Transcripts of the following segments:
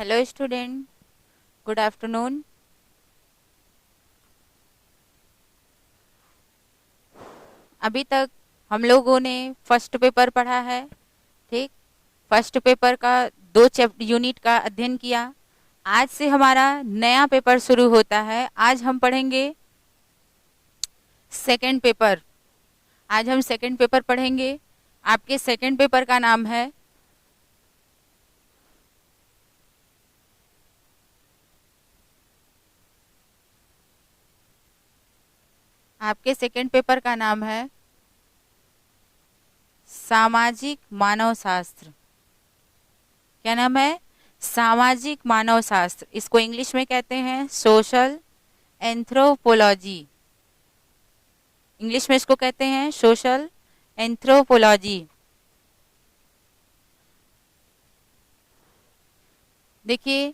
Hello student, good afternoon. अभी तक हम लोगों ने फर्स्ट पेपर पढ़ा है। ठीक, फर्स्ट पेपर का 2 यूनिट का अध्ययन किया। आज से हमारा नया पेपर शुरू होता है। आज हम पढ़ेंगे सेकंड पेपर। आज हम सेकंड पेपर पढ़ेंगे। आपके सेकंड पेपर का नाम है आपके सेकंड पेपर का नाम है सामाजिक मानव शास्त्र। क्या नाम है? सामाजिक मानव शास्त्र। इसको इंग्लिश में कहते हैं सोशल एंथ्रोपोलॉजी। इंग्लिश में इसको कहते हैं सोशल एंथ्रोपोलॉजी। देखिए,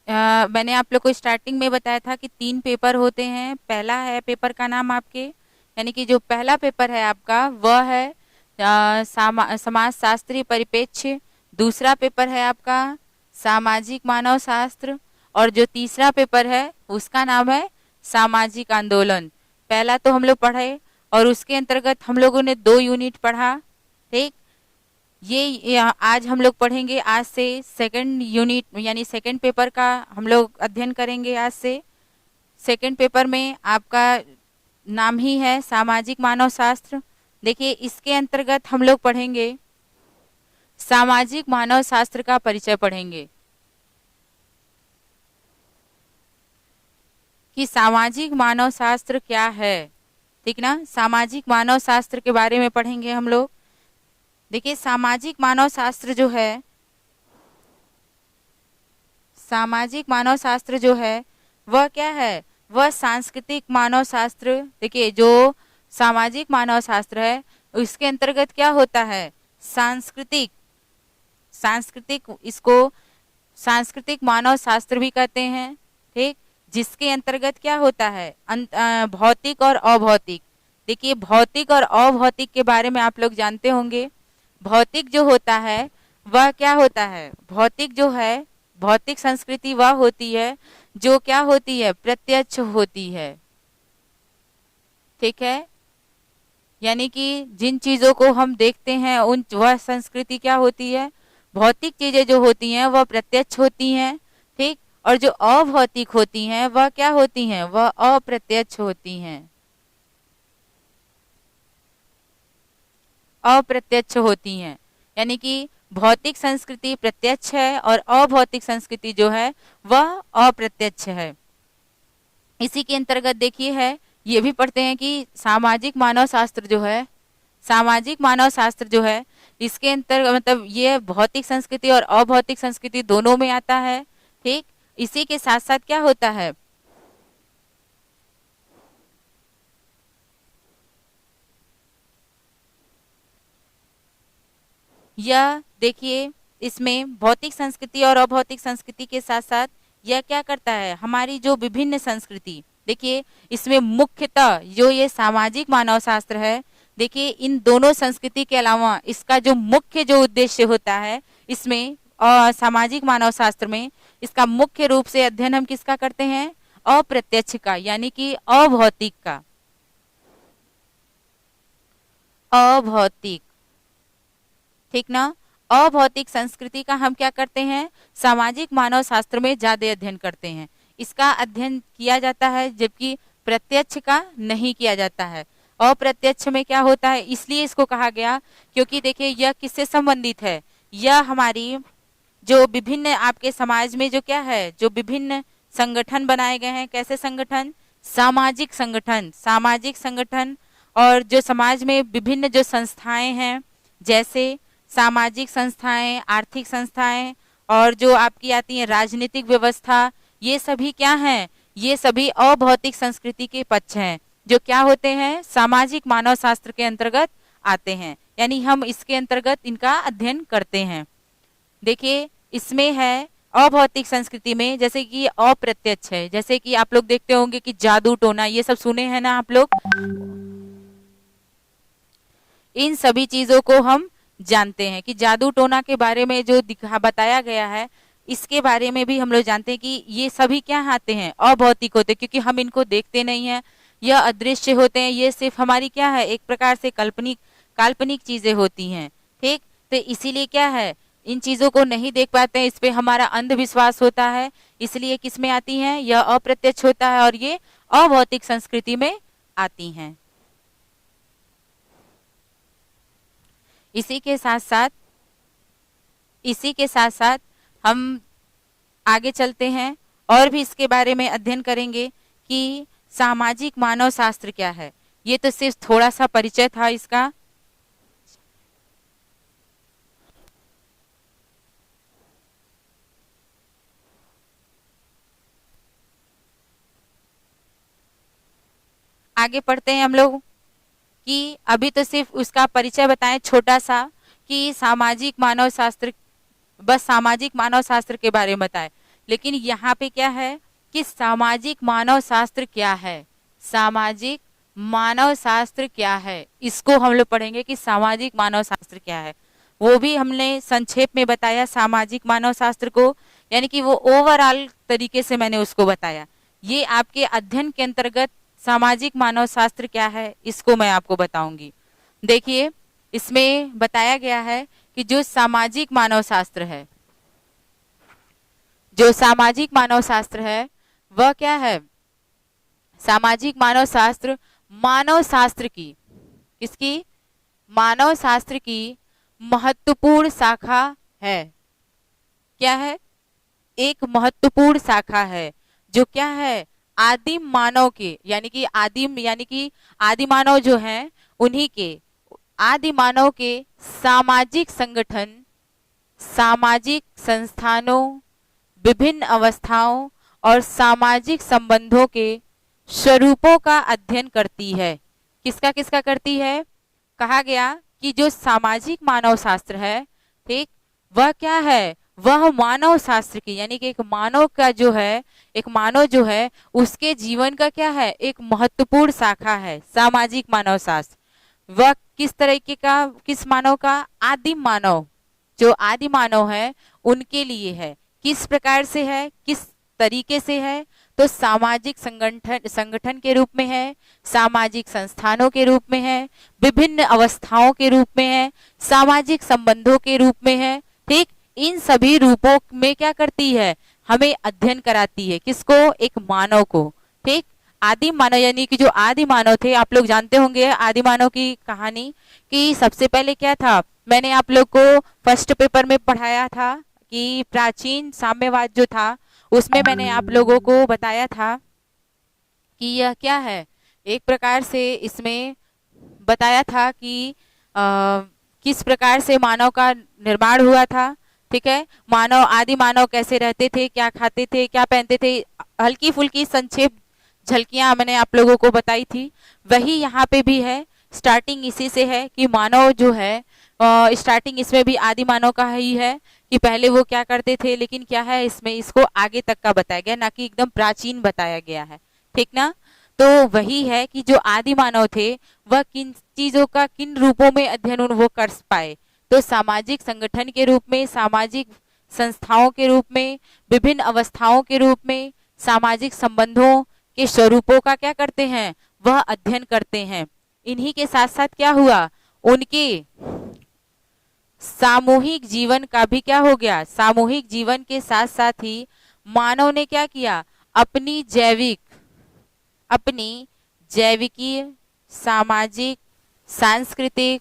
मैंने आप लोग को स्टार्टिंग में बताया था कि 3 पेपर होते हैं। पहला है पेपर का नाम आपके, यानी कि जो पहला पेपर है आपका वह है समाज शास्त्रीय परिप्रेक्ष्य। दूसरा पेपर है आपका सामाजिक मानव शास्त्र, और जो तीसरा पेपर है उसका नाम है सामाजिक आंदोलन। पहला तो हम लोग पढ़े और उसके अंतर्गत हम लोगों ने 2 यूनिट पढ़ा। ठीक, ये आज हम लोग पढ़ेंगे। आज से सेकंड यूनिट यानी सेकंड पेपर का हम लोग अध्ययन करेंगे। आज से सेकंड पेपर में आपका नाम ही है सामाजिक मानव शास्त्र। देखिए, इसके अंतर्गत हम लोग पढ़ेंगे सामाजिक मानव शास्त्र का परिचय पढ़ेंगे कि सामाजिक मानव शास्त्र क्या है। ठीक ना, सामाजिक मानव शास्त्र के बारे में पढ़ेंगे हम लोग। देखिए, सामाजिक मानव शास्त्र जो है, सामाजिक मानव शास्त्र जो है वह क्या है? वह सांस्कृतिक मानव शास्त्र। देखिए, जो सामाजिक मानव शास्त्र है उसके अंतर्गत क्या होता है? सांस्कृतिक सांस्कृतिक इसको सांस्कृतिक मानव शास्त्र भी कहते हैं। ठीक, जिसके अंतर्गत क्या होता है? भौतिक और अभौतिक। देखिए, भौतिक और अभौतिक के बारे में आप लोग जानते होंगे। भौतिक जो होता है वह क्या होता है? भौतिक जो है, भौतिक संस्कृति वह होती है जो क्या होती है? प्रत्यक्ष होती है। ठीक है, यानी कि जिन चीजों को हम देखते हैं उन वह संस्कृति क्या होती है? भौतिक चीजें जो होती हैं वह प्रत्यक्ष होती हैं। ठीक, और जो अभौतिक होती हैं वह क्या होती हैं? वह अप्रत्यक्ष होती हैं। अप्रत्यक्ष होती हैं, यानी कि भौतिक संस्कृति प्रत्यक्ष है और अभौतिक संस्कृति जो है वह अप्रत्यक्ष है। इसी के अंतर्गत देखिए है, ये भी पढ़ते हैं कि सामाजिक मानव शास्त्र जो है, सामाजिक मानव शास्त्र जो है इसके अंतर्गत मतलब ये भौतिक संस्कृति और अभौतिक संस्कृति दोनों में आता है। ठीक, इसी के साथ साथ क्या होता है? यह देखिए, इसमें भौतिक संस्कृति और अभौतिक संस्कृति के साथ साथ यह क्या करता है? हमारी जो विभिन्न संस्कृति, देखिए इसमें मुख्यतः जो ये सामाजिक मानव शास्त्र है, देखिए इन दोनों संस्कृति के अलावा इसका जो मुख्य जो उद्देश्य होता है इसमें सामाजिक मानव शास्त्र में इसका मुख्य रूप से अध्ययन हम किसका करते हैं? अप्रत्यक्ष का, यानी कि अभौतिक का। अभौतिक, ठीक ना, अभौतिक संस्कृति का हम क्या करते हैं? सामाजिक मानव शास्त्र में ज्यादा अध्ययन करते हैं। इसका अध्ययन किया जाता है, जबकि प्रत्यक्ष का नहीं किया जाता है। अप्रत्यक्ष में क्या होता है? इसलिए इसको कहा गया क्योंकि देखिए यह किससे संबंधित है? यह हमारी जो विभिन्न आपके समाज में जो क्या है, जो विभिन्न संगठन बनाए गए हैं। कैसे संगठन? सामाजिक संगठन, सामाजिक संगठन। और जो समाज में विभिन्न जो संस्थाएं हैं, जैसे सामाजिक संस्थाएं, आर्थिक संस्थाएं, और जो आपकी आती है राजनीतिक व्यवस्था, ये सभी क्या हैं? ये सभी अभौतिक संस्कृति के पक्ष हैं, जो क्या होते हैं? सामाजिक मानव शास्त्र के अंतर्गत आते हैं, यानी हम इसके अंतर्गत इनका अध्ययन करते हैं। देखिए, इसमें है अभौतिक संस्कृति में जैसे कि अप्रत्यक्ष है, जैसे कि आप लोग देखते होंगे कि जादू टोना, ये सब सुने हैं ना आप लोग। इन सभी चीजों को हम जानते हैं कि जादू टोना के बारे में जो दिखा बताया गया है, इसके बारे में भी हम लोग जानते हैं कि ये सभी क्या आते हैं, अभौतिक होते हैं, क्योंकि हम इनको देखते नहीं हैं, यह अदृश्य होते हैं, ये सिर्फ हमारी क्या है, एक प्रकार से काल्पनिक चीजें होती हैं। ठीक, तो इसीलिए क्या है, इन चीजों को नहीं देख पाते हैं, इस पे हमारा अंधविश्वास होता है, इसलिए किस में आती हैं, यह अप्रत्यक्ष होता है और ये अभौतिक संस्कृति में आती हैं। इसी के साथ साथ हम आगे चलते हैं और भी इसके बारे में अध्ययन करेंगे कि सामाजिक मानव शास्त्र क्या है। ये तो सिर्फ थोड़ा सा परिचय था इसका। आगे पढ़ते हैं हम लोग कि अभी तो सिर्फ उसका परिचय बताएं छोटा सा कि सामाजिक मानव शास्त्र, बस सामाजिक मानव शास्त्र के बारे में बताएं, लेकिन यहाँ पे क्या है कि सामाजिक मानव शास्त्र क्या है, सामाजिक मानव शास्त्र क्या है, इसको हम लोग पढ़ेंगे कि सामाजिक मानव शास्त्र क्या है। वो भी हमने संक्षेप में बताया सामाजिक मानव शास्त्र को, यानी कि वो ओवरऑल तरीके से मैंने उसको बताया। ये आपके अध्ययन के अंतर्गत सामाजिक मानव शास्त्र क्या है इसको मैं आपको बताऊंगी। देखिए, इसमें बताया गया है कि जो सामाजिक मानव शास्त्र है, जो सामाजिक मानव शास्त्र है वह क्या है, सामाजिक मानव शास्त्र मानव शास्त्र की, किसकी, मानव शास्त्र की महत्वपूर्ण शाखा है। क्या है, एक महत्वपूर्ण शाखा है जो क्या है, आदिम मानव के, यानी कि आदि मानव जो हैं उन्हीं के, आदि मानव के सामाजिक संगठन, सामाजिक संस्थानों, विभिन्न अवस्थाओं और सामाजिक संबंधों के स्वरूपों का अध्ययन करती है। किसका किसका करती है, कहा गया कि जो सामाजिक मानव शास्त्र है, ठीक, वह क्या है, वह मानव शास्त्र की, यानी कि एक मानव का जो है, एक मानव जो है उसके जीवन का क्या है, एक महत्वपूर्ण शाखा है सामाजिक मानव शास्त्र। वह किस तरीके का, किस मानव का, आदिम मानव, जो आदि मानव है उनके लिए है। किस प्रकार से है, किस तरीके से है, तो सामाजिक संगठन के रूप में है, सामाजिक संस्थानों के रूप में है, विभिन्न अवस्थाओं के रूप में है, सामाजिक संबंधों के रूप में है। ठीक, इन सभी रूपों में क्या करती है, हमें अध्ययन कराती है, किसको, एक मानव को। ठीक, आदि मानव, यानी कि जो आदि मानव थे, आप लोग जानते होंगे आदि मानव की कहानी, कि सबसे पहले क्या था, मैंने आप लोग को फर्स्ट पेपर में पढ़ाया था कि प्राचीन साम्यवाद जो था उसमें मैंने आप लोगों को बताया था कि यह क्या है, एक प्रकार से इसमें बताया था कि किस प्रकार से मानव का निर्माण हुआ था। ठीक है, मानव, आदि मानव कैसे रहते थे, क्या खाते थे, क्या पहनते थे, हल्की फुल्की संक्षेप झलकियां मैंने आप लोगों को बताई थी। वही यहाँ पे भी है, स्टार्टिंग इसी से है कि मानव जो है, स्टार्टिंग इसमें भी आदि मानव का ही है कि पहले वो क्या करते थे, लेकिन क्या है इसमें इसको आगे तक का बताया गया, ना कि एकदम प्राचीन बताया गया है। ठीक ना, तो वही है कि जो आदि मानव थे वह किन चीजों का, किन रूपों में अध्ययन वो कर पाए, तो सामाजिक संगठन के रूप में, सामाजिक संस्थाओं के रूप में, विभिन्न अवस्थाओं के रूप में, सामाजिक संबंधों के स्वरूपों का क्या करते हैं, वह अध्ययन करते हैं। इन्हीं के साथ साथ क्या हुआ, उनके सामूहिक जीवन का भी क्या हो गया, सामूहिक जीवन के साथ साथ ही मानव ने क्या किया, अपनी जैविकीय, सामाजिक, सांस्कृतिक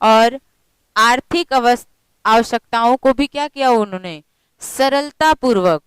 और आर्थिक आवश्यकताओं को भी क्या किया उन्होंने, सरलता पूर्वक,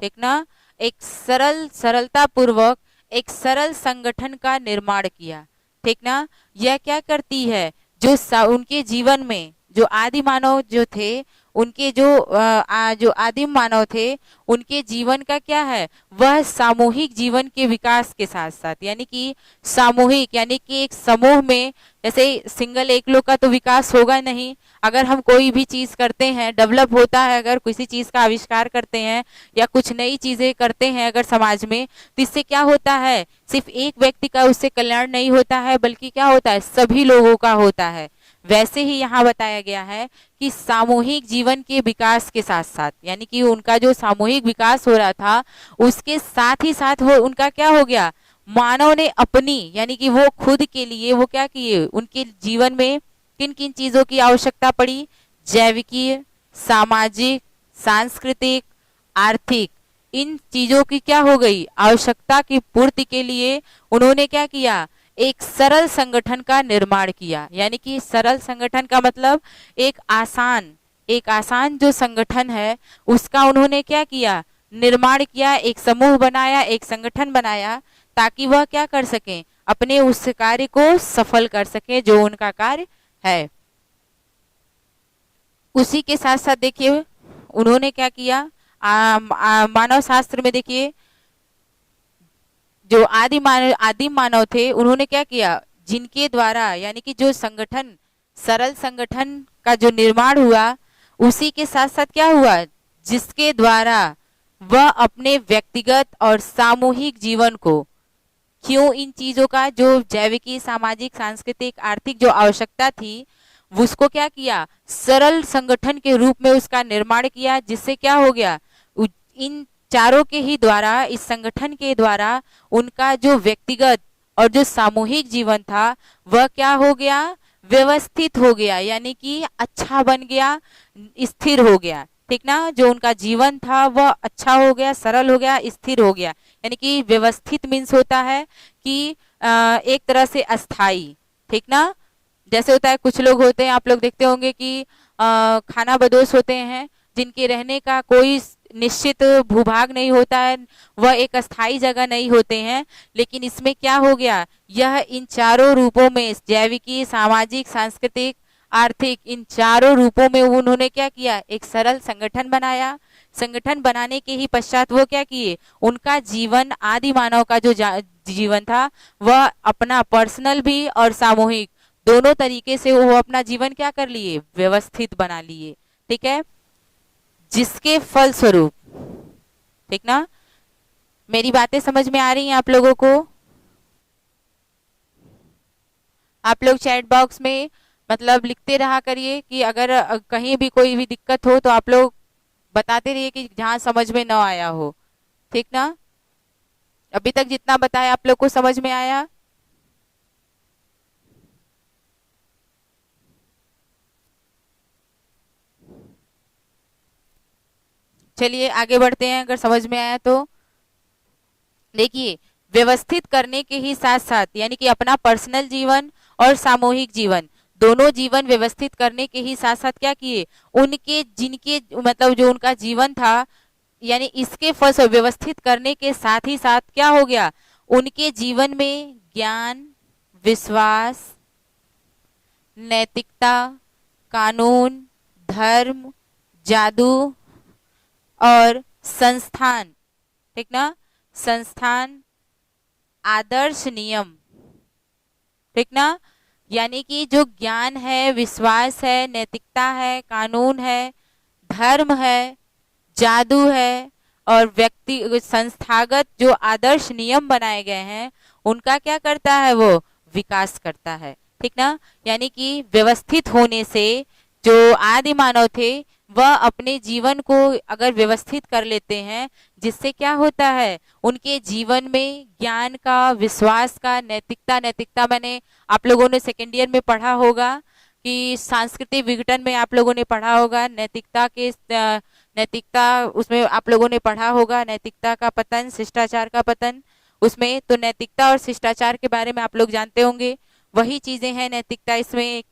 ठीक ना, एक सरलता पूर्वक एक सरल संगठन का निर्माण किया। ठीक ना, यह क्या करती है, जो उनके जीवन में जो आदि मानव जो थे, उनके जो आदिम मानव थे, उनके जीवन का क्या है, वह सामूहिक जीवन के विकास के साथ साथ, यानी कि सामूहिक, यानी कि एक समूह में, जैसे सिंगल एक लोग का तो विकास होगा नहीं। अगर हम कोई भी चीज करते हैं, डेवलप होता है, अगर किसी चीज का आविष्कार करते हैं या कुछ नई चीजें करते हैं अगर समाज में, तो इससे क्या होता है, सिर्फ एक व्यक्ति का उससे कल्याण नहीं होता है, बल्कि क्या होता है, सभी लोगों का होता है। वैसे ही यहाँ बताया गया है कि सामूहिक जीवन के विकास के साथ साथ, यानी कि उनका जो सामूहिक विकास हो रहा था उसके साथ ही साथ वो उनका क्या हो गया, मानव ने अपनी यानी कि वो खुद के लिए वो क्या किए, उनके जीवन में किन किन चीजों की आवश्यकता पड़ी, जैविकीय, सामाजिक, सांस्कृतिक, आर्थिक, इन चीजों की क्या हो गई, आवश्यकता की पूर्ति के लिए उन्होंने क्या किया, एक सरल संगठन का निर्माण किया। यानी कि सरल संगठन का मतलब एक आसान जो संगठन है उसका उन्होंने क्या किया, निर्माण किया, एक समूह बनाया, एक संगठन बनाया, ताकि वह क्या कर सके, अपने उस कार्य को सफल कर सके जो उनका कार्य है। उसी के साथ साथ देखिए उन्होंने क्या किया, मानव शास्त्र में देखिए जो आदिम मानव थे उन्होंने क्या किया, जिनके द्वारा यानी कि जो संगठन, सरल संगठन का जो निर्माण हुआ, उसी के साथ साथ क्या हुआ, जिसके द्वारा वह अपने व्यक्तिगत और सामूहिक जीवन को, क्यों इन चीजों का जो जैविकी, सामाजिक, सांस्कृतिक, आर्थिक जो आवश्यकता थी उसको क्या किया, सरल संगठन के रूप में उसका निर्माण किया, जिससे क्या हो गया, इन चारों के ही द्वारा, इस संगठन के द्वारा उनका जो व्यक्तिगत और जो सामूहिक जीवन था वह क्या हो गया, व्यवस्थित हो गया, यानी कि अच्छा बन गया, स्थिर हो गया। ठीक ना, जो उनका जीवन था वह अच्छा हो गया, सरल हो गया, स्थिर हो गया। यानी कि व्यवस्थित मीन्स होता है कि एक तरह से अस्थाई। ठीक ना, जैसे होता है कुछ लोग होते हैं, आप लोग देखते होंगे कि खाना बदोश होते हैं, जिनके रहने का कोई निश्चित भूभाग नहीं होता है, वह एक अस्थाई जगह नहीं होते हैं। लेकिन इसमें क्या हो गया, यह इन चारों रूपों में, जैविकी, सामाजिक, सांस्कृतिक, आर्थिक, इन चारों रूपों में उन्होंने क्या किया, एक सरल संगठन बनाया। संगठन बनाने के ही पश्चात वो क्या किए, उनका जीवन, आदि मानव का जो जीवन था वह अपना पर्सनल भी और सामूहिक दोनों तरीके से वो अपना जीवन क्या कर लिए, व्यवस्थित बना लिए। ठीक है, जिसके फलस्वरूप, ठीक ना, मेरी बातें समझ में आ रही हैं आप लोगों को? आप लोग चैट बॉक्स में मतलब लिखते रहा करिए कि अगर कहीं भी कोई भी दिक्कत हो तो आप लोग बताते रहिए कि जहां समझ में ना आया हो। ठीक ना, अभी तक जितना बताया आप लोग को समझ में आया? चलिए आगे बढ़ते हैं, अगर समझ में आया तो। देखिए, व्यवस्थित करने के ही साथ साथ, यानी कि अपना पर्सनल जीवन और सामूहिक जीवन, दोनों जीवन व्यवस्थित करने के ही साथ साथ क्या किए, उनके जिनके मतलब जो उनका जीवन था, यानी इसके फल से व्यवस्थित करने के साथ ही साथ क्या हो गया, उनके जीवन में ज्ञान, विश्वास, नैतिकता, कानून, धर्म, जादू और संस्थान, ठीक ना, संस्थान, आदर्श, नियम, ठीक ना, यानी कि जो ज्ञान है, विश्वास है, नैतिकता है, कानून है, धर्म है, जादू है और व्यक्ति संस्थागत जो आदर्श नियम बनाए गए हैं उनका क्या करता है, वो विकास करता है। ठीक ना, यानी कि व्यवस्थित होने से जो आदि मानव थे वह अपने जीवन को अगर व्यवस्थित कर लेते हैं, जिससे क्या होता है, उनके जीवन में ज्ञान का, विश्वास का, नैतिकता मैंने आप लोगों ने सेकेंड ईयर में पढ़ा होगा कि सांस्कृतिक विघटन में आप लोगों ने पढ़ा होगा, नैतिकता उसमें आप लोगों ने पढ़ा होगा, नैतिकता का पतन, शिष्टाचार का पतन, उसमें तो नैतिकता और शिष्टाचार के बारे में आप लोग जानते होंगे, वही चीजें हैं नैतिकता इसमें।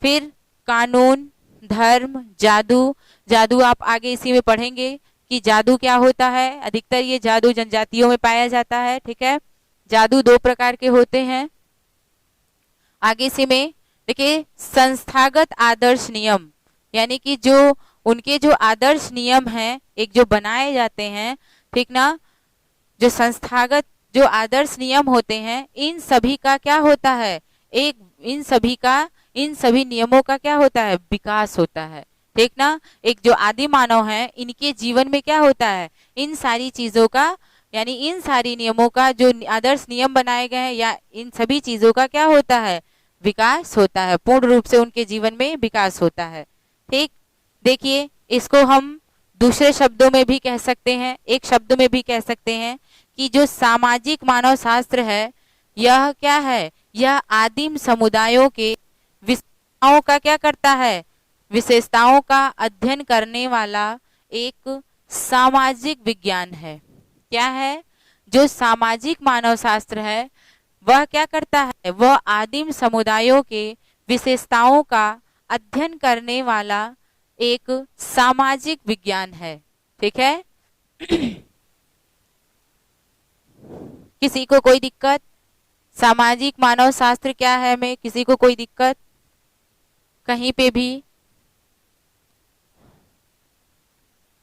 फिर कानून, धर्म, जादू आप आगे इसी में पढ़ेंगे कि जादू क्या होता है। अधिकतर ये जादू जनजातियों में पाया जाता है। ठीक है, जादू दो प्रकार के होते हैं। आगे इसी में देखिए, संस्थागत आदर्श नियम, यानी कि जो उनके जो आदर्श नियम हैं, एक जो बनाए जाते हैं, ठीक ना, जो संस्थागत जो आदर्श नियम होते हैं, इन सभी का क्या होता है, एक इन सभी नियमों का क्या होता है, विकास होता है। ठीक ना, एक जो आदि मानव है इनके जीवन में क्या होता है, इन सारी चीजों का, यानी इन सारी नियमों का जो आदर्श नियम बनाए गए हैं या इन सभी चीजों का क्या होता है, विकास होता है, पूर्ण रूप से उनके जीवन में विकास होता है। ठीक, देखिए इसको हम दूसरे शब्दों में भी कह सकते हैं, एक शब्द में भी कह सकते हैं कि जो सामाजिक मानव शास्त्र है यह क्या है, यह आदिम समुदायों के विशेषताओं का क्या करता है, विशेषताओं का अध्ययन करने वाला एक सामाजिक विज्ञान है। क्या है, जो सामाजिक मानव शास्त्र है वह क्या करता है, वह आदिम समुदायों के विशेषताओं का अध्ययन करने वाला एक सामाजिक विज्ञान है। ठीक है किसी को कोई दिक्कत, सामाजिक मानव शास्त्र क्या है में किसी को कोई दिक्कत कहीं पे भी,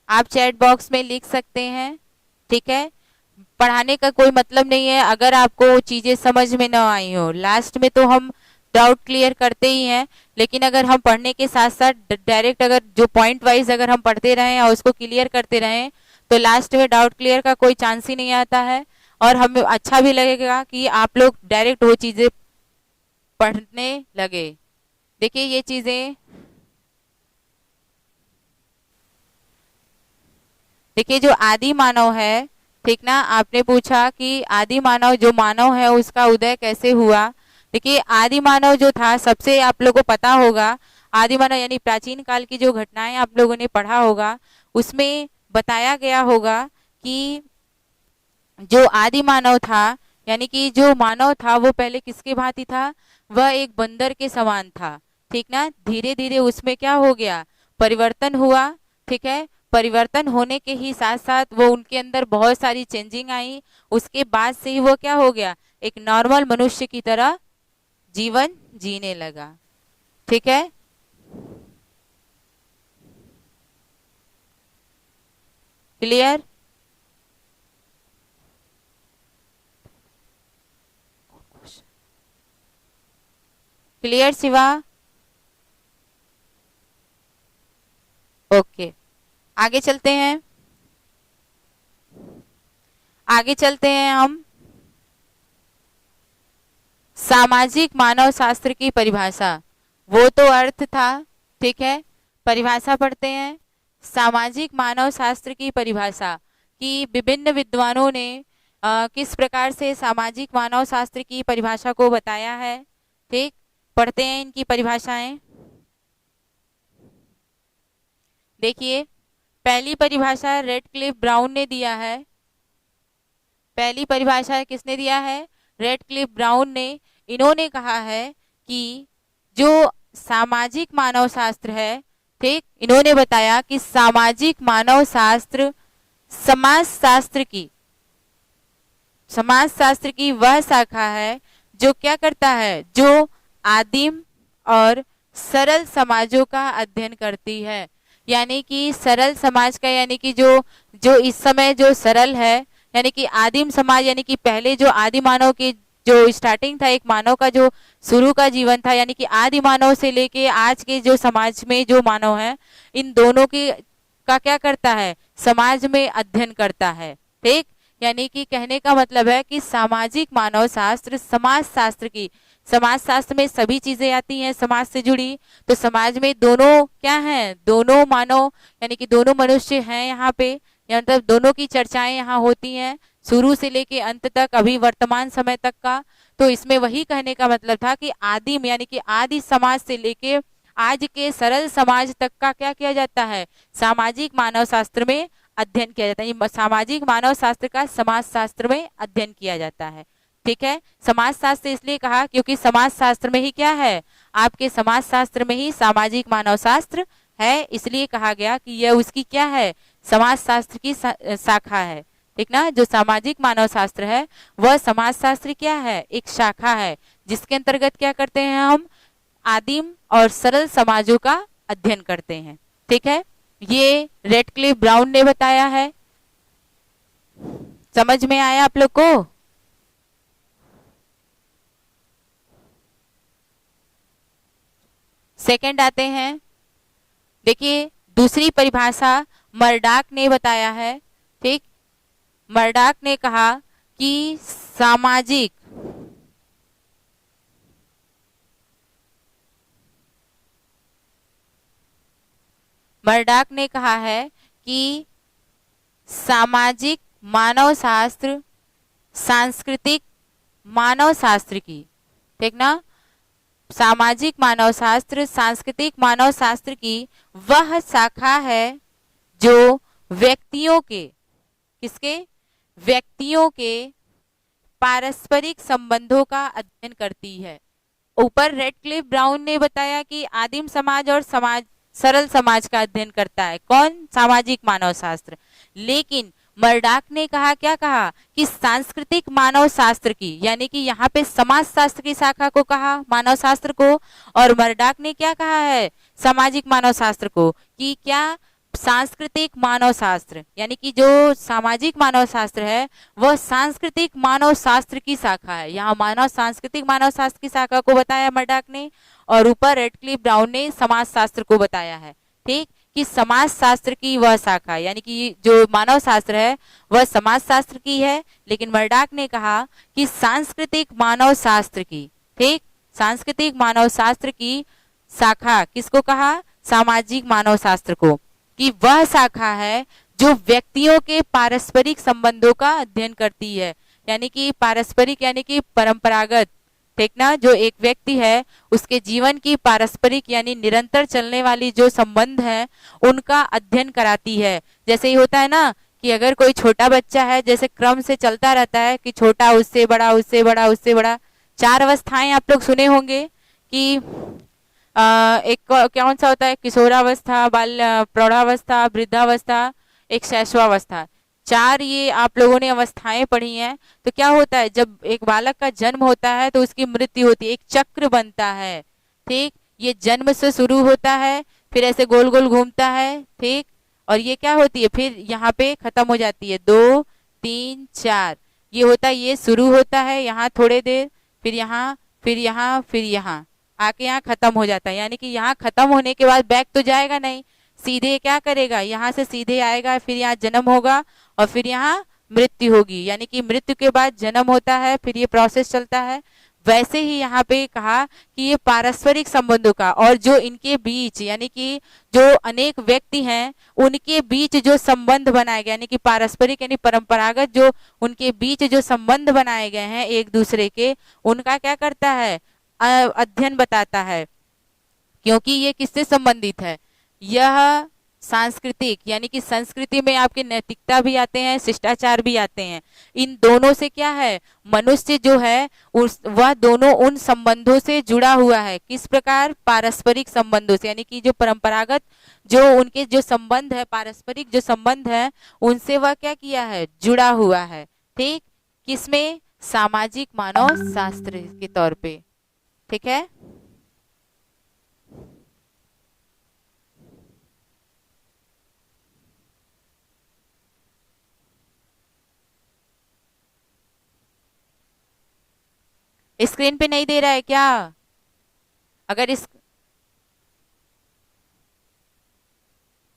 आप चैट बॉक्स में लिख सकते हैं। ठीक है, पढ़ाने का कोई मतलब नहीं है अगर आपको चीजें समझ में ना आई हो, लास्ट में तो हम डाउट क्लियर करते ही हैं, लेकिन अगर हम पढ़ने के साथ साथ डायरेक्ट अगर जो पॉइंट वाइज अगर हम पढ़ते रहें और उसको क्लियर करते रहें तो लास्ट में डाउट क्लियर का कोई चांस ही नहीं आता है, और हमें अच्छा भी लगेगा कि आप लोग डायरेक्ट वो चीजें पढ़ने लगे। देखिए ये चीजें, देखिए जो आदि मानव है, ठीक ना, आपने पूछा कि आदि मानव जो मानव है उसका उदय कैसे हुआ। देखिए आदि मानव जो था, सबसे आप लोगों को पता होगा आदि मानव यानी प्राचीन काल की जो घटनाएं आप लोगों ने पढ़ा होगा उसमें बताया गया होगा कि जो आदि मानव था यानी कि जो मानव था वो पहले किसके भांति था, वह एक बंदर के समान था। ठीक ना, धीरे धीरे उसमें क्या हो गया, परिवर्तन हुआ। ठीक है, परिवर्तन होने के ही साथ साथ वो उनके अंदर बहुत सारी चेंजिंग आई, उसके बाद से ही वो क्या हो गया, एक नॉर्मल मनुष्य की तरह जीवन जीने लगा। ठीक है, क्लियर, क्लियर शिवा, ओके आगे चलते हैं, आगे चलते हैं हम सामाजिक मानव शास्त्र की परिभाषा, वो तो अर्थ था। ठीक है, परिभाषा पढ़ते हैं। सामाजिक मानव शास्त्र की परिभाषा कि विभिन्न विद्वानों ने किस प्रकार से सामाजिक मानव शास्त्र की परिभाषा को बताया है। ठीक, पढ़ते हैं इनकी परिभाषाएं। देखिए पहली परिभाषा रेडक्लिफ ब्राउन ने दिया है, पहली परिभाषा किसने दिया है, रेडक्लिफ ब्राउन ने। इन्होंने कहा है कि जो सामाजिक मानव शास्त्र है, ठीक, इन्होंने बताया कि सामाजिक मानव शास्त्र समाज शास्त्र की वह शाखा है जो क्या करता है, जो आदिम और सरल समाजों का अध्ययन करती है। यानी कि सरल समाज का यानी कि जो जो इस समय जो सरल है यानी कि आदिम समाज यानी कि पहले जो आदि मानव की जो स्टार्टिंग था, एक मानव का जो शुरू का जीवन था, यानी कि आदि मानव से लेके आज के जो समाज में जो मानव है, इन दोनों की का क्या करता है, समाज में अध्ययन करता है। ठीक, यानी कि कहने का मतलब है कि सामाजिक मानव शास्त्र समाज शास्त्र की, समाज शास्त्र में सभी चीजें आती हैं समाज से जुड़ी, तो समाज में दोनों क्या हैं, दोनों मानव यानी कि दोनों मनुष्य हैं यहाँ पे, मतलब दोनों की चर्चाएं यहाँ होती हैं शुरू से लेके अंत तक, अभी वर्तमान समय तक का। तो इसमें वही कहने का मतलब था कि आदिम यानी कि आदि समाज से लेके आज के सरल समाज तक का क्या किया जाता है, सामाजिक मानव शास्त्र में अध्ययन किया जाता है। सामाजिक मानव शास्त्र का समाज शास्त्र में अध्ययन किया जाता है। ठीक है, समाज शास्त्र इसलिए कहा क्योंकि समाज शास्त्र में ही क्या है, आपके समाज शास्त्र में ही सामाजिक मानव शास्त्र है, इसलिए कहा गया कि यह उसकी क्या है, समाज शास्त्र की शाखा है। ठीक ना, जो सामाजिक मानव शास्त्र है वह समाज शास्त्र क्या है, एक शाखा है जिसके अंतर्गत क्या करते हैं, हम आदिम और सरल समाजों का अध्ययन करते हैं। ठीक है, ये रेडक्लिफ ब्राउन ने बताया है। समझ में आया आप लोग को? सेकंड आते हैं, देखिए दूसरी परिभाषा मर्डाक ने बताया है। ठीक, मर्डाक ने कहा कि सामाजिक मर्डाक ने कहा है कि सामाजिक मानव शास्त्र सांस्कृतिक मानव शास्त्र की, ठीक ना, सामाजिक मानव शास्त्र सांस्कृतिक मानव शास्त्र की वह शाखा है जो व्यक्तियों के, किसके, व्यक्तियों के पारस्परिक संबंधों का अध्ययन करती है। ऊपर रेडक्लिफ ब्राउन ने बताया कि आदिम समाज और समाज सरल समाज का अध्ययन करता है कौन, सामाजिक मानव शास्त्र। लेकिन मर्डाक ने कहा, क्या कहा कि सांस्कृतिक मानव शास्त्र की, यानी कि यहाँ पे समाज शास्त्र की शाखा को कहा मानव शास्त्र को, और मर्डाक ने क्या कहा है सामाजिक मानव शास्त्र को, कि क्या सांस्कृतिक मानव शास्त्र, यानी कि जो सामाजिक मानव शास्त्र है वह सांस्कृतिक मानव शास्त्र की शाखा है। यहाँ मानव सांस्कृतिक मानव शास्त्र की शाखा को बताया मर्डाक ने, और ऊपर रेडक्लिफ ब्राउन ने समाज शास्त्र को बताया है, ठीक, कि समाज शास्त्र की वह शाखा, यानी कि जो मानव शास्त्र है वह समाज शास्त्र की है, लेकिन मर्डाक ने कहा कि सांस्कृतिक मानव शास्त्र की, ठीक, सांस्कृतिक मानव शास्त्र की शाखा किसको कहा, सामाजिक मानव शास्त्र को, कि वह शाखा है जो व्यक्तियों के पारस्परिक संबंधों का अध्ययन करती है, यानी कि पारस्परिक यानी कि परंपरागत, ठीक ना, जो एक व्यक्ति है उसके जीवन की पारस्परिक यानी निरंतर चलने वाली जो संबंध है उनका अध्ययन कराती है। जैसे ही होता है ना कि अगर कोई छोटा बच्चा है, जैसे क्रम से चलता रहता है कि छोटा उससे बड़ा उससे बड़ा उससे बड़ा, 4 अवस्थाएं आप लोग सुने होंगे कि एक कौन सा होता है, किशोरावस्था, बाल प्रौढ़ावस्था, वृद्धावस्था, एक शैशवावस्था, 4 ये आप लोगों ने अवस्थाएं पढ़ी हैं। तो क्या होता है जब एक बालक का जन्म होता है तो उसकी मृत्यु होती है, एक चक्र बनता है, ठीक, ये जन्म से शुरू होता है फिर ऐसे गोल गोल घूमता है, ठीक, और ये क्या होती है फिर यहाँ पे खत्म हो जाती है, 2 3 4 ये होता है, ये शुरू होता है यहाँ थोड़े देर, फिर यहाँ फिर यहाँ फिर यहाँ आके यहाँ खत्म हो जाता है, यानी कि यहाँ खत्म होने के बाद बैक तो जाएगा नहीं, सीधे क्या करेगा, यहाँ से सीधे आएगा, फिर यहाँ जन्म होगा और फिर यहाँ मृत्यु होगी, यानी कि मृत्यु के बाद जन्म होता है, फिर ये प्रोसेस चलता है। वैसे ही यहाँ पे कहा कि ये पारस्परिक संबंधों का और जो इनके बीच यानी कि जो अनेक व्यक्ति हैं उनके बीच जो संबंध बनाए गए यानी कि पारस्परिक यानी परंपरागत जो उनके बीच जो संबंध बनाए गए हैं एक दूसरे के, उनका क्या करता है, अध्ययन बताता है। क्योंकि ये किससे संबंधित है, यह सांस्कृतिक यानी कि संस्कृति में आपके नैतिकता भी आते हैं, शिष्टाचार भी आते हैं, इन दोनों से क्या है, मनुष्य जो है वह दोनों उन संबंधों से जुड़ा हुआ है। किस प्रकार, पारस्परिक संबंधों से, यानी कि जो परंपरागत जो उनके जो संबंध है, पारस्परिक जो संबंध है उनसे वह क्या किया है, जुड़ा हुआ है, ठीक, किसमें, सामाजिक मानव शास्त्र के तौर पे, ठीक है। स्क्रीन पे नहीं दे रहा है क्या, अगर इस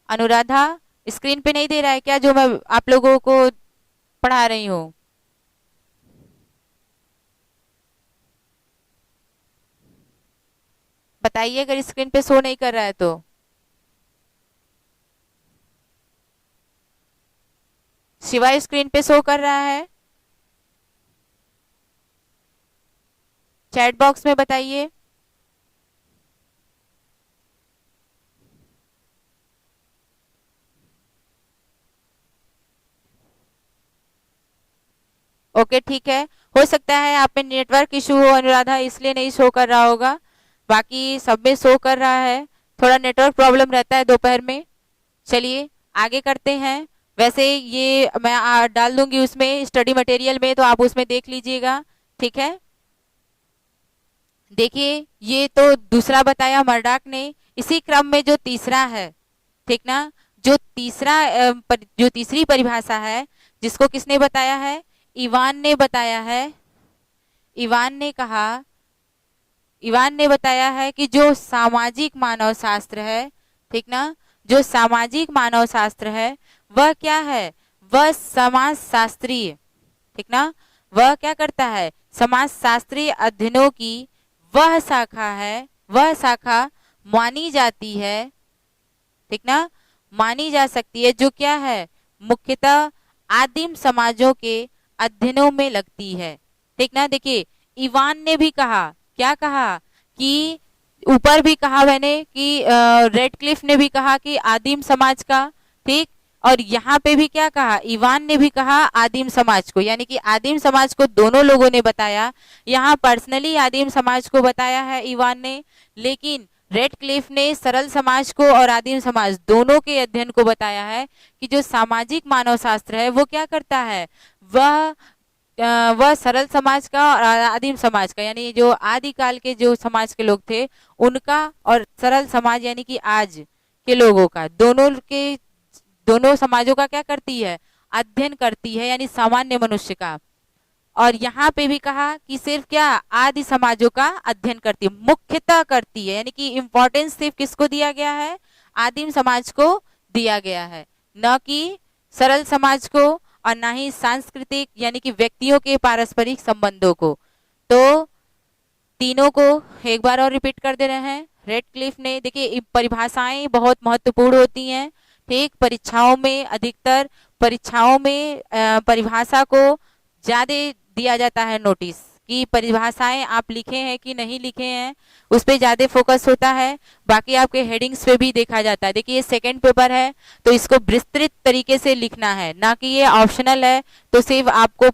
अनुराधा स्क्रीन पे नहीं दे रहा है क्या जो मैं आप लोगों को पढ़ा रही हूँ, बताइए अगर स्क्रीन पे शो नहीं कर रहा है तो। शिवा स्क्रीन पे शो कर रहा है, चैट बॉक्स में बताइए। ओके ठीक है, हो सकता है आप में नेटवर्क इशू हो अनुराधा, इसलिए नहीं शो कर रहा होगा, बाकी सब में शो कर रहा है, थोड़ा नेटवर्क प्रॉब्लम रहता है दोपहर में। चलिए आगे करते हैं। वैसे ये मैं डाल दूंगी उसमें स्टडी मटेरियल में, तो आप उसमें देख लीजिएगा, ठीक है। देखिए ये तो दूसरा बताया मर्डाक ने, इसी क्रम में जो तीसरा है, ठीक ना, जो जो तीसरी परिभाषा है जिसको किसने बताया है, इवान ने बताया है। इवान ने बताया है कि जो सामाजिक मानव शास्त्र है, ठीक ना, जो सामाजिक मानव शास्त्र है वह क्या है, वह समाज शास्त्रीय, ठीक ना, वह क्या करता है, समाज शास्त्रीय अध्ययनों की वह शाखा है, वह शाखा मानी जाती है, ठीक ना, मानी जा सकती है, जो क्या है, मुख्यतः आदिम समाजों के अध्ययनों में लगती है। ठीक ना। देखिए, इवान ने भी कहा, क्या कहा कि ऊपर भी कहा मैंने कि रेडक्लिफ ने भी कहा कि आदिम समाज का, ठीक, और यहाँ पे भी क्या कहा, इवान ने भी कहा आदिम समाज को, यानी कि आदिम समाज को दोनों लोगों ने बताया। यहाँ पर्सनली आदिम समाज को बताया है इवान ने, लेकिन रेडक्लिफ ने सरल समाज को और आदिम समाज दोनों के अध्ययन को बताया है कि जो सामाजिक मानव शास्त्र है वो क्या करता है, वह वह सरल समाज का और आदिम समाज का, यानी जो आदिकाल के जो समाज के लोग थे उनका, और सरल समाज यानी कि आज के लोगों का, दोनों समाजों का क्या करती है, अध्ययन करती है, यानी सामान्य मनुष्य का। और यहाँ पे भी कहा कि सिर्फ क्या, आदि समाजों का अध्ययन करती है, मुख्यतः करती है, यानी कि इंपॉर्टेंस सिर्फ किसको दिया गया है, आदिम समाज को दिया गया है, न कि सरल समाज को, और ना ही सांस्कृतिक यानी कि व्यक्तियों के पारस्परिक संबंधों को। तो तीनों को एक बार और रिपीट कर दे रहे हैं। रेडक्लिफ ने, देखिए परिभाषाएं बहुत महत्वपूर्ण होती हैं, ठीक, परीक्षाओं में, अधिकतर परीक्षाओं में परिभाषा को ज्यादा दिया जाता है नोटिस, कि परिभाषाएं आप लिखे हैं कि नहीं लिखे हैं, उस पर ज्यादा फोकस होता है। बाकी आपके हेडिंग्स पे भी देखा जाता है। देखिए ये सेकंड पेपर है तो इसको विस्तृत तरीके से लिखना है, ना कि ये ऑप्शनल है तो सिर्फ आपको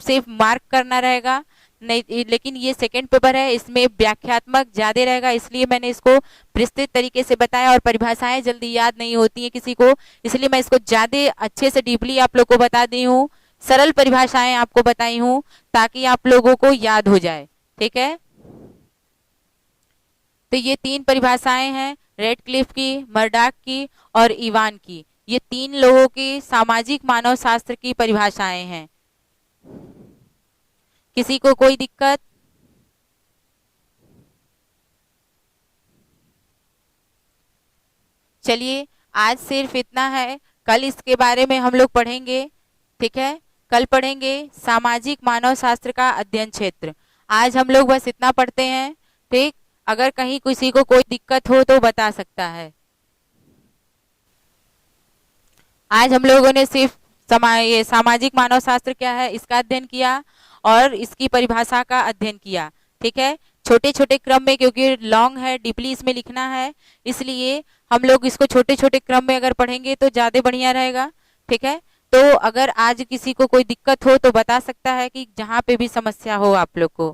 सिर्फ मार्क करना रहेगा, नहीं, लेकिन ये सेकंड पेपर है, इसमें व्याख्यात्मक ज्यादा रहेगा, इसलिए मैंने इसको विस्तृत तरीके से बताया। और परिभाषाएं जल्दी याद नहीं होती है किसी को, इसलिए मैं इसको ज्यादा अच्छे से डीपली आप लोग को बता दी हूँ, सरल परिभाषाएं आपको बताई हूं ताकि आप लोगों को याद हो जाए। ठीक है, तो ये तीन परिभाषाएं हैं, रेडक्लिफ की, मर्डाक की और इवान की। ये तीन लोगों की सामाजिक मानव शास्त्र की परिभाषाएं हैं। किसी को कोई दिक्कत? चलिए आज सिर्फ इतना है, कल इसके बारे में हम लोग पढ़ेंगे। ठीक है, कल पढ़ेंगे सामाजिक मानव शास्त्र का अध्ययन क्षेत्र। आज हम लोग बस इतना पढ़ते हैं, ठीक। अगर कहीं किसी को कोई दिक्कत हो तो बता सकता है। आज हम लोगों ने सिर्फ ये सामाजिक मानव शास्त्र क्या है इसका अध्ययन किया और इसकी परिभाषा का अध्ययन किया। ठीक है, छोटे छोटे क्रम में, क्योंकि लॉन्ग है, डीपली इसमें लिखना है, इसलिए हम लोग इसको छोटे छोटे क्रम में अगर पढ़ेंगे तो ज्यादा बढ़िया रहेगा। ठीक है, तो अगर आज किसी को कोई दिक्कत हो तो बता सकता है, कि जहाँ पे भी समस्या हो आप लोग को,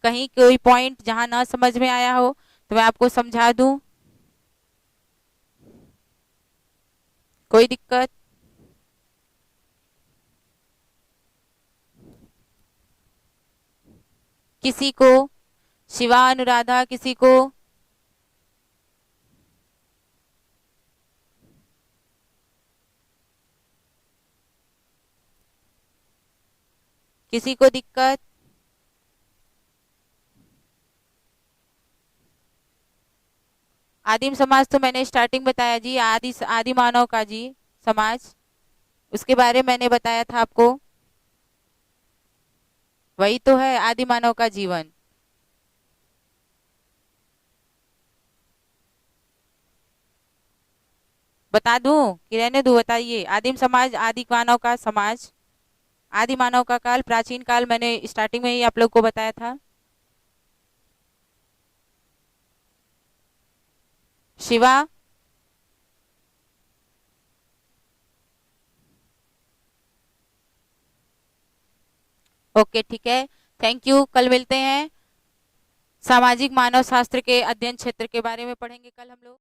कहीं कोई पॉइंट जहाँ ना समझ में आया हो तो मैं आपको समझा दूं। कोई दिक्कत? किसी को? शिवा, अनुराधा, किसी को? किसी को दिक्कत? आदिम समाज तो मैंने स्टार्टिंग बताया जी, आदि मानव का जी समाज, उसके बारे में मैंने बताया था आपको, वही तो है आदि मानव का जीवन। बता दूं कि रहने दूं? बताइए। आदिम समाज, आदि मानव का समाज, आदि मानव का काल, प्राचीन काल, मैंने स्टार्टिंग में ही आप लोग को बताया था। शिवा? ओके ठीक है, थैंक यू। कल मिलते हैं, सामाजिक मानव शास्त्र के अध्ययन क्षेत्र के बारे में पढ़ेंगे कल हम लोग।